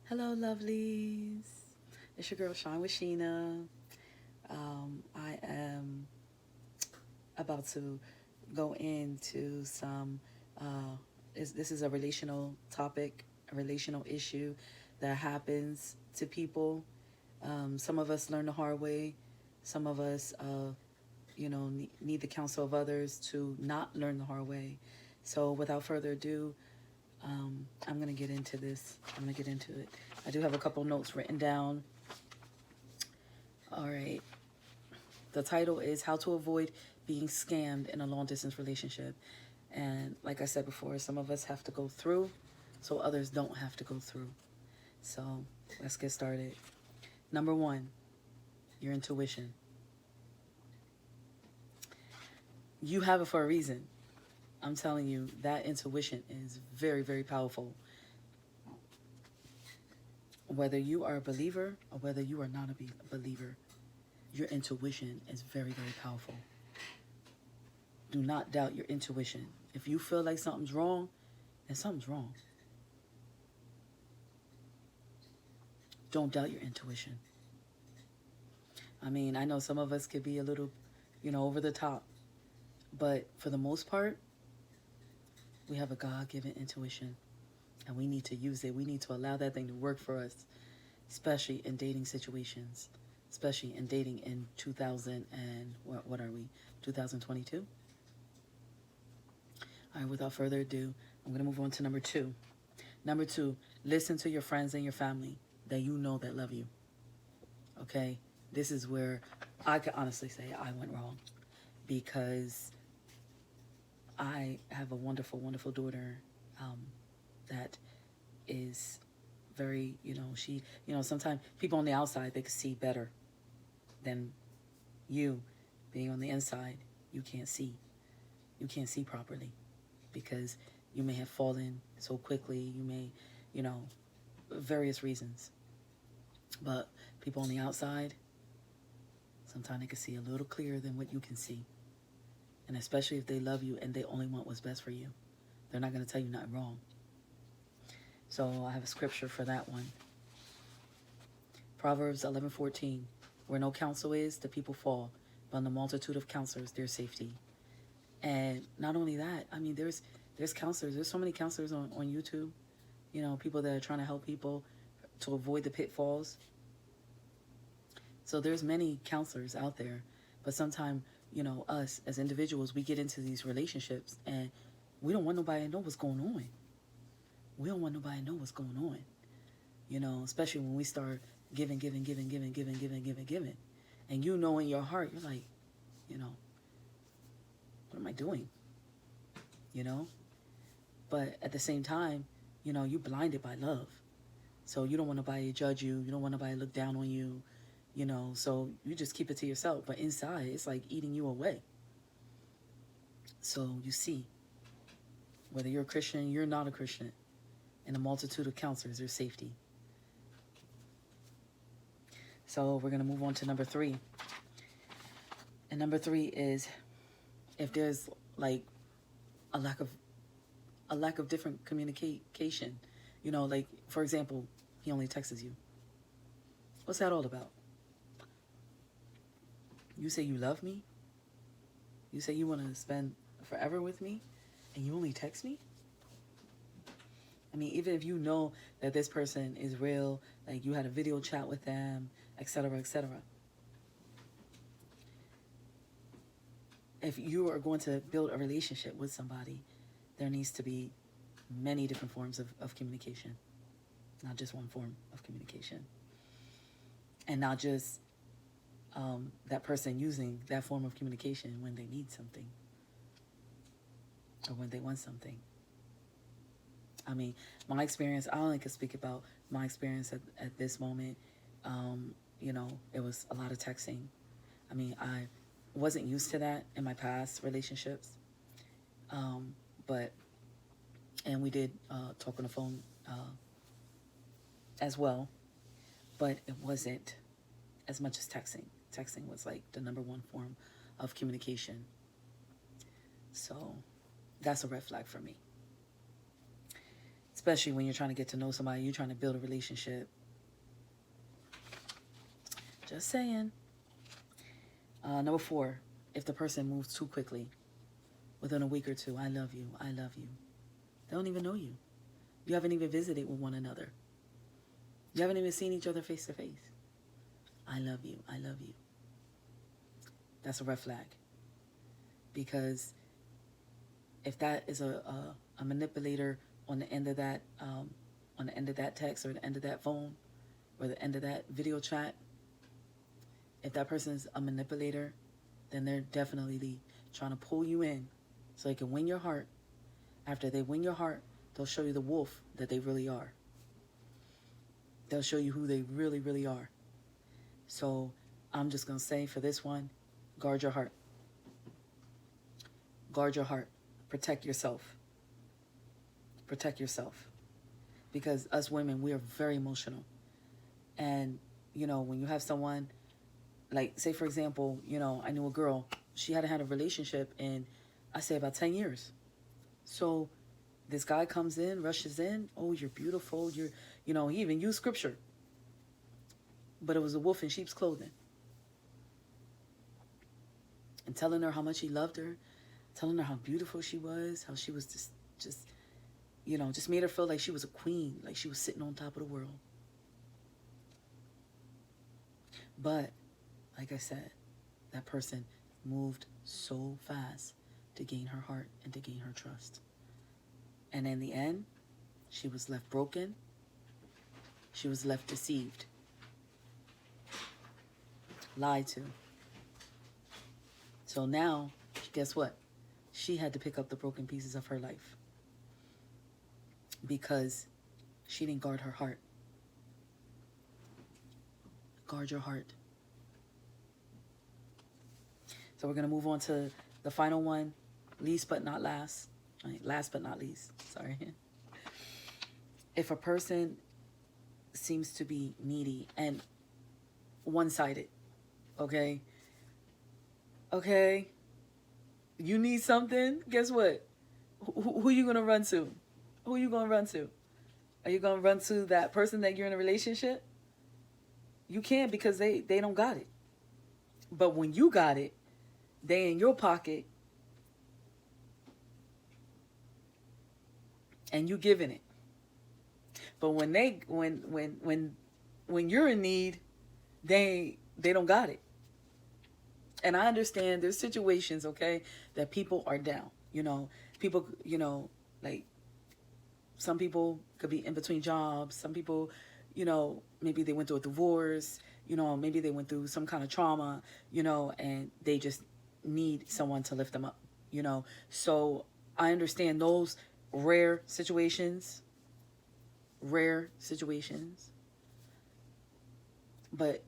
Hello, lovelies. It's your girl, Shine with Sheena. I am about to go into some. This is a relational topic, a relational issue that happens to people. Some of us learn the hard way. Some of us, need the counsel of others to not learn the hard way. So, without further ado, I'm going to get into this. I'm going to get into it. I do have a couple notes written down. All right. The title is How to Avoid Being Scammed in a Long Distance Relationship. And like I said before, some of us have to go through so others don't have to go through. So let's get started. Number one, your intuition. You have it for a reason. I'm telling you, that intuition is very, very powerful. Whether you are a believer or whether you are not a believer, your intuition is very, very powerful. Do not doubt your intuition. If you feel like something's wrong, then something's wrong. Don't doubt your intuition. I mean, I know some of us could be a little, over the top. But for the most part, we have a God-given intuition. And we need to use it. We need to allow that thing to work for us, especially in dating situations, especially in dating in 2000 and what are we, 2022? All right, without further ado, I'm going to move on to number two. Number two, listen to your friends and your family that you know that love you. Okay? This is where I can honestly say I went wrong because I have a wonderful, wonderful daughter that is very, she, sometimes people on the outside, they can see better than you being on the inside. You can't see. You can't see properly because you may have fallen so quickly. You may, various reasons. But people on the outside, sometimes they can see a little clearer than what you can see. And especially if they love you and they only want what's best for you. They're not going to tell you nothing wrong. So I have a scripture for that one. Proverbs 11:14. Where no counsel is, the people fall. But in the multitude of counselors, there's safety. And not only that, I mean, there's counselors. There's so many counselors on YouTube. People that are trying to help people to avoid the pitfalls. So there's many counselors out there. But sometimes, us as individuals, we get into these relationships and we don't want nobody to know what's going on. We don't want nobody to know what's going on. Especially when we start giving. And in your heart, you're like, what am I doing? But at the same time, you're blinded by love. So you don't want nobody to judge you. You don't want nobody to look down on you. So you just keep it to yourself. But inside, it's like eating you away. So you see, whether you're a Christian, you're not a Christian, in a multitude of counselors, there's safety. So we're going to move on to number three. And number three is if there's like a lack of different communication. Like, for example, he only texts you. What's that all about? You say you love me? You say you want to spend forever with me? And you only text me? I mean, even if you know that this person is real, like you had a video chat with them, etc., etc. If you are going to build a relationship with somebody, there needs to be many different forms of communication, not just one form of communication. And not just that person using that form of communication when they need something or when they want something. I mean, my experience, I only can speak about my experience at this moment. It was a lot of texting. I mean, I wasn't used to that in my past relationships. And we did talk on the phone as well, but it wasn't as much as texting. Texting was like the number one form of communication. So that's a red flag for me. especially when you're trying to get to know somebody, you're trying to build a relationship. Just saying. Number 4, if the person moves too quickly, within a week or two, I love you, I love you. They don't even know you. You haven't even visited with one another. You haven't even seen each other face to face. I love you, I love you. That's a red flag. Because if that is a manipulator on the end of that text, or the end of that phone, or the end of that video chat, if that person is a manipulator, then they're definitely trying to pull you in so they can win your heart. After they win your heart, they'll show you the wolf that they really are. They'll show you who they really, really are. So I'm just going to say for this one, guard your heart. Guard your heart. Protect yourself. Protect yourself. Because us women, we are very emotional. And, when you have someone, like, say, for example, I knew a girl. She hadn't had a relationship in, I say, about 10 years. So this guy comes in, rushes in. Oh, you're beautiful. He even used scripture. But it was a wolf in sheep's clothing. And telling her how much he loved her. Telling her how beautiful she was. How she was just made her feel like she was a queen. Like she was sitting on top of the world. But, like I said, that person moved so fast to gain her heart and to gain her trust. And in the end, she was left broken. She was left deceived. Lied to. So now, guess what? She had to pick up the broken pieces of her life. Because she didn't guard her heart. Guard your heart. So we're going to move on to the final one. Least but not last. Last but not least. Sorry. If a person seems to be needy and one-sided, okay? Okay? You need something? Guess what? Who you going to run to? Who you going to run to? Are you going to run to that person that you're in a relationship? You can't, because they don't got it. But when you got it, they in your pocket, and you giving it. But when you're in need, they don't got it. And I understand there's situations, okay, that people are down. People, like, some people could be in between jobs. Some people, maybe they went through a divorce, maybe they went through some kind of trauma, and they just need someone to lift them up, So I understand those rare situations. But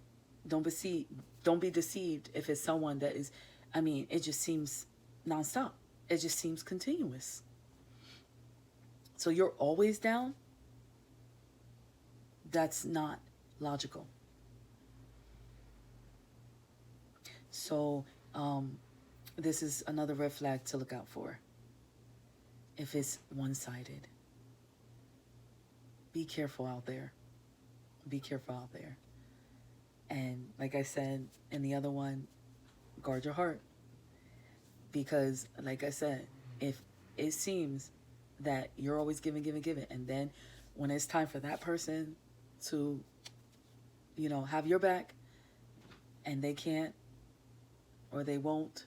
don't be deceived if it's someone that is, it just seems nonstop. It just seems continuous. So you're always down? That's not logical. So this is another red flag to look out for. If it's one-sided. Be careful out there. Be careful out there. And like I said in the other one, guard your heart. Because, like I said, if it seems that you're always giving, and then when it's time for that person to, have your back, and they can't or they won't,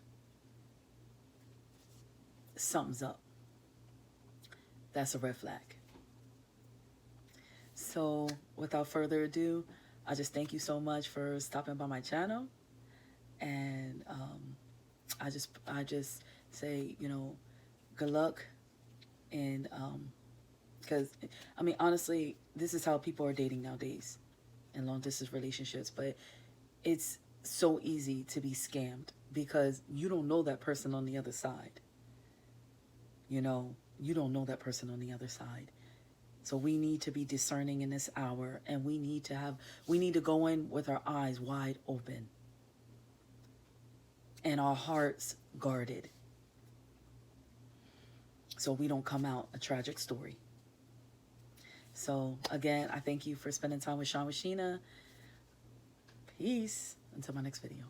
something's up. That's a red flag. So without further ado, I just thank you so much for stopping by my channel. And I just say, good luck. And because, honestly, this is how people are dating nowadays in long distance relationships. But it's so easy to be scammed because you don't know that person on the other side. You don't know that person on the other side. So we need to be discerning in this hour, and we need to go in with our eyes wide open and our hearts guarded, so we don't come out a tragic story. So again, I thank you for spending time with Sean with Sheena. Peace. Until my next video.